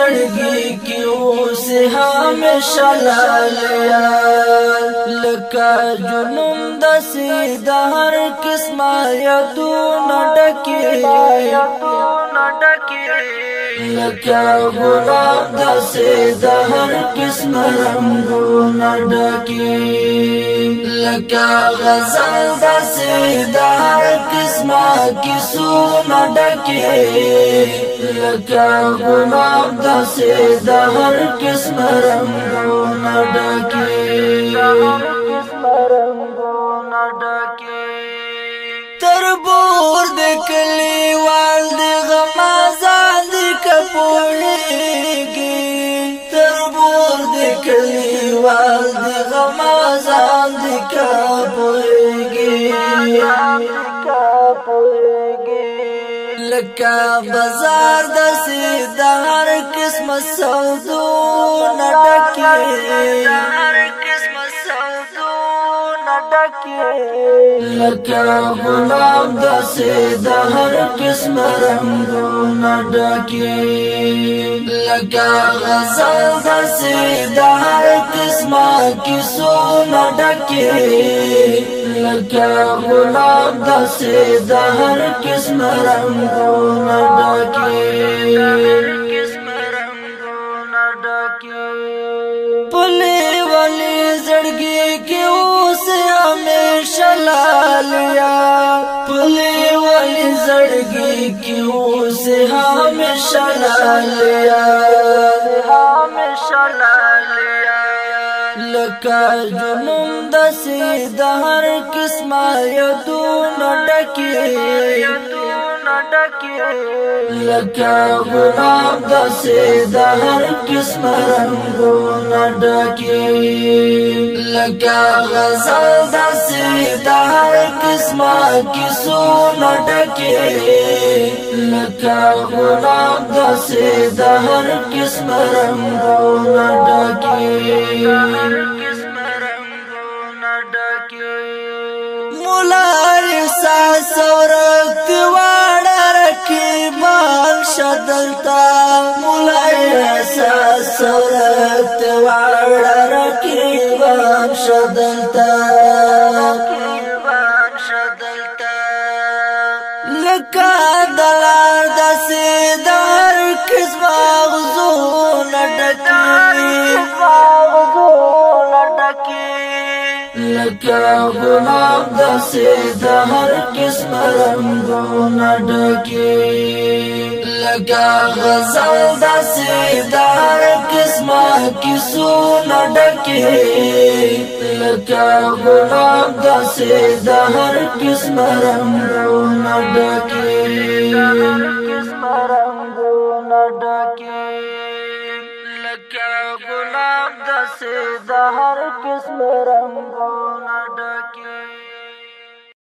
زړګي کې اوس همیشه لالیه لکه جنون داسې د هر قسمه یادونه ډکې لکه ګلاب داسې د هر قسمه رنګونه ډکې لکه غزل داسې د هر قسمه کیسونه ډکې لکه ګلاب داسې د هر قسمه رنګونه ډکې تربور د کلیوال د غم ازان د کپوهیږي تربور د کلیوال د غم ازان د کپوهیږي لکه بازار داسې د هر قسمه سودونه ډکې لکه ګلاب داسې د هر قسمه رنګونه ډکې لکه غزل داسې د هر قسمه کیسونه ډکې لکه ګلاب داسې د هر قسمه رنګونه ډکې پلې ولې زړګي کې اوس همیشه لالیه پلې ولې زړګي کې اوس همیشه لالیه لکه جنون داسې د هر قسمه یادونه ډکې لکه ګلاب داسې د هر قسمه رنګونه ډکې لکه غزل داسې د هر قسمه کیسونه ډکې لکه ګلاب داسې د هر قسمه رنګونه ډکې مولا احساس ورک واړه رقیبان شدلتا مولا احساس ورک واړه رقیبان شدلتا لکه دلار داسې د هر قسمه غزونه ډکې لکه ګلاب داسې د هر قسمه رنګونه ډکې لکه غزل داسې د هر قسمه کیسونه ډکې لکه ګلاب داسې د هر قسمه رنګونه ډکې لکه ګلاب داسې د هر قسمه رنګونه ډکې